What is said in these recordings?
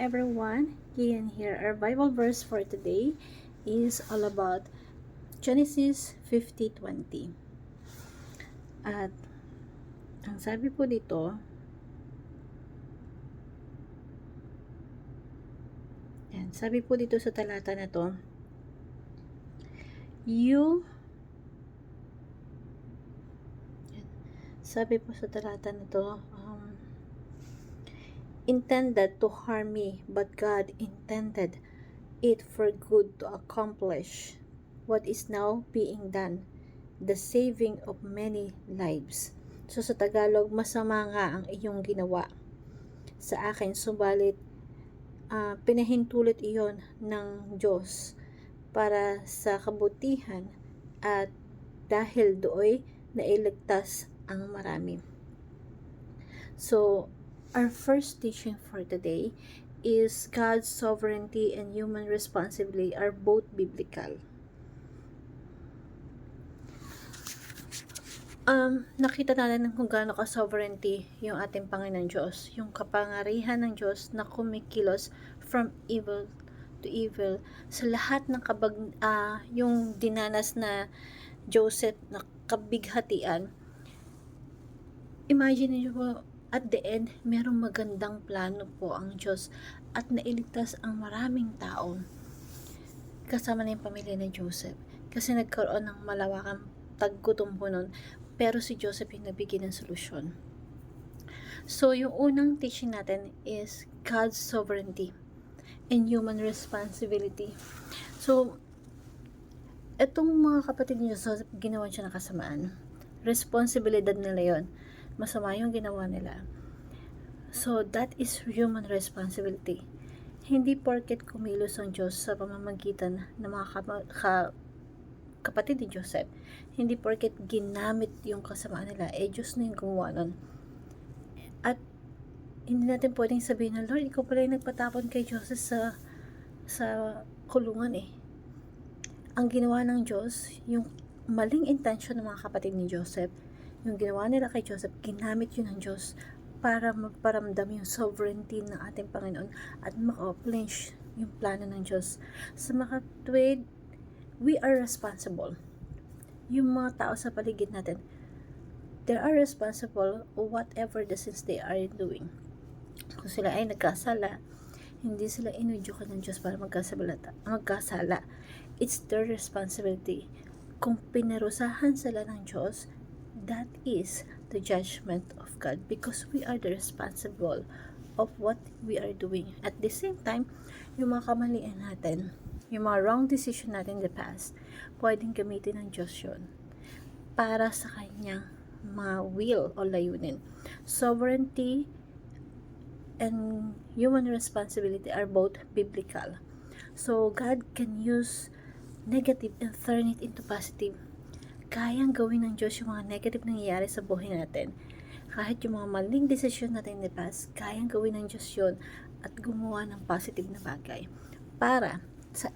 everyone, Kian here. Our Bible verse for today is all about Genesis 50:20. At ang sabi po dito, sabi po dito sa talata na to, sabi po sa talata na to, intended to harm me, but God intended it for good to accomplish what is now being done, the saving of many lives. So sa Tagalog, masama nga ang iyong ginawa sa akin, subalit pinahintulot iyon ng Diyos para sa kabutihan at dahil dooy nailigtas ang marami. So our first teaching for today is God's sovereignty and human responsibility are both biblical. Nakita natin kung gaano ka-sovereignty yung ating Panginoon Diyos, yung kapangyarihan ng Diyos na kumikilos from evil to evil sa lahat ng yung dinanas na Joseph na kabighatian. Imagine niyo po, at the end, merong magandang plano po ang Diyos at nailigtas ang maraming tao kasama na yung pamilya ni Joseph kasi nagkaroon ng malawakang taggutom po nun, pero si Joseph yung nabigyan ng solusyon. So yung unang teaching natin is God's sovereignty and human responsibility. So etong mga kapatid ni Joseph, ginawa siya ng kasamaan, responsibilidad nila yon, masama yung ginawa nila. So that is human responsibility. Hindi porket kumilos ang Diyos sa pamamagitan ng mga kapatid ni Joseph, hindi porket ginamit yung kasamaan nila, Diyos na yung gumawa nun. At hindi natin pwedeng sabihin na, Lord, ikaw pala yung nagpatapon kay Joseph sa kulungan Ang ginawa ng Diyos, yung maling intention ng mga kapatid ni Joseph, yung ginawa nila kay Joseph, ginamit yun ng Diyos para magparamdam yung sovereignty ng ating Panginoon at maka-accomplish yung plano ng Diyos. Sa mga tuwid, we are responsible. Yung mga tao sa paligid natin, they are responsible of whatever the sins they are doing. Kung sila ay nagkasala, hindi sila inudyukan ng Diyos para magkasala. It's their responsibility. Kung pinarusahan sila ng Diyos, that is the judgment of God because we are the responsible of what we are doing. At the same time, yung mga kamalian natin, yung mga wrong decision natin in the past, pwedeng gamitin ng Diyos yun para sa kanyang mga will o layunin. Sovereignty and human responsibility are both biblical. So, God can use negative and turn it into positive. Kayang gawin ng Diyos yung mga negative na nangyayari sa buhay natin. Kahit yung mga maling desisyon natin in the past, kayang gawin ng Diyos yun at gumawa ng positive na bagay para sa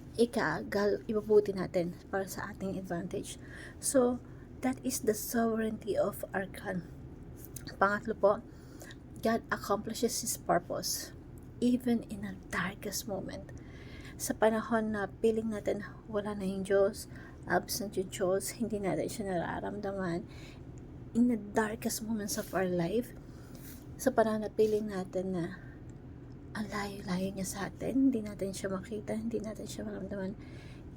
ipabuti natin, para sa ating advantage. So, that is the sovereignty of our God. Pangatlo po, God accomplishes His purpose even in our darkest moment. Sa panahon na feeling natin wala na yung Diyos, absent yung Diyos, hindi natin siya nararamdaman, in the darkest moments of our life, sa panahon na feeling natin na ang layo-layo niya sa atin, hindi natin siya makita, hindi natin siya maramdaman,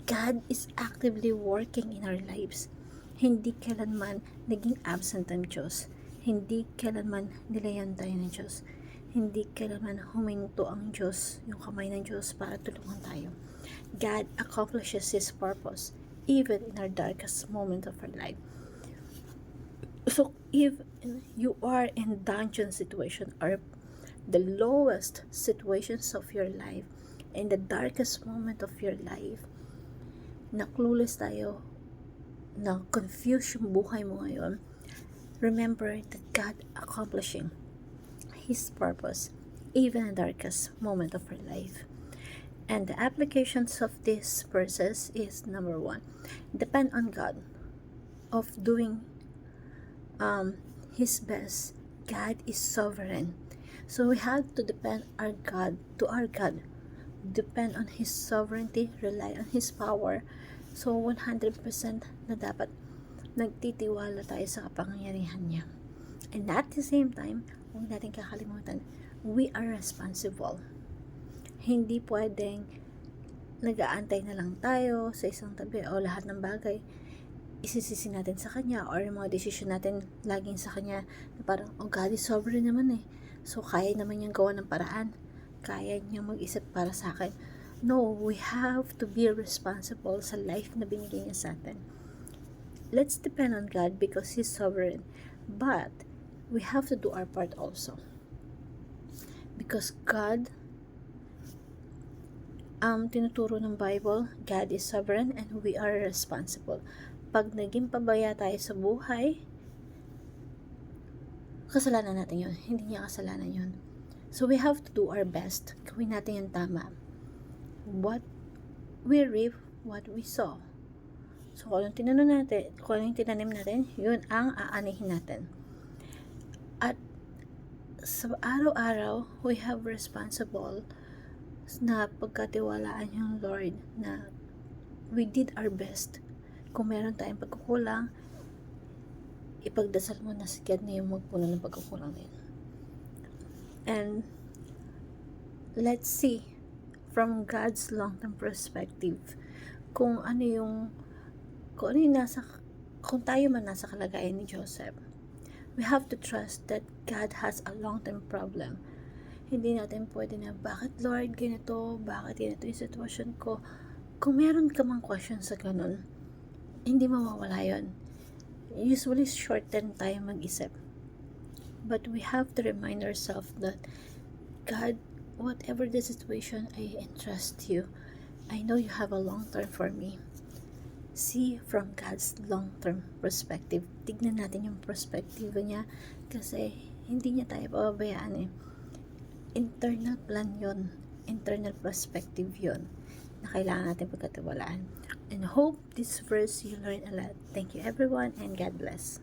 God is actively working in our lives. Hindi kailanman naging absent ang Diyos. Hindi kailanman nilayan tayo ng Diyos. Hindi kailanman huminto ang Diyos, yung kamay ng Diyos para tulungan tayo. God accomplishes His purpose even in our darkest moment of our life. So if you are in dungeon situation or the lowest situations of your life, in the darkest moment of your life, na clueless tayo, na confused yung buhay mo ngayon, remember that God accomplishing His purpose even in the darkest moment of our life. And the applications of these verses is number 1, depend on God of doing His best. God is sovereign. So we have to depend our God, depend on His sovereignty, rely on His power. So 100% na dapat nagtitiwala tayo sa kapangyarihan niya. And at the same time, huwag natin kakalimutan, we are responsible. Hindi pwedeng nag-aantay na lang tayo sa isang tabi o lahat ng bagay isisisi natin sa Kanya or yung mga decision natin laging sa Kanya na parang, oh God is sovereign naman eh. So, kaya naman niyang gawa ng paraan. Kaya niyang mag-isip para sa akin. No, we have to be responsible sa life na binigay niya sa atin. Let's depend on God because He's sovereign. But, we have to do our part also. Because God, tinuturo ng Bible, God is sovereign and we are responsible. Pag naging pabaya tayo sa buhay, kasalanan natin yun. Hindi niya kasalanan yun. So we have to do our best. Gawin natin yung tama. What we reap, what we sow. So kung anong tinanim natin, yun ang aanihin natin. At sa araw-araw, we have responsible na pagkatiwalaan yung Lord na we did our best. Kung meron tayong pagkukulang, ipagdasal mo na si God na yung magpuno ng pagkukulang din. And let's see from God's long-term perspective kung tayo man nasa kalagayan ni Joseph. We have to trust that God has a long-term problem. Hindi natin pwede na, bakit Lord ganito? Bakit ganito yung sitwasyon ko? Kung meron ka mang question sa ganun, hindi mawawala yun. Usually, short-term tayo mag-isip. But we have to remind ourselves that, God, whatever the situation, I entrust you. I know you have a long-term for me. See from God's long-term perspective. Tignan natin yung perspective niya kasi hindi niya tayo pababayaan eh. Internal plan yun. Internal perspective yun na kailangan natin pagkatiwalaan. And hope this verse you learn a lot. Thank you everyone and God bless.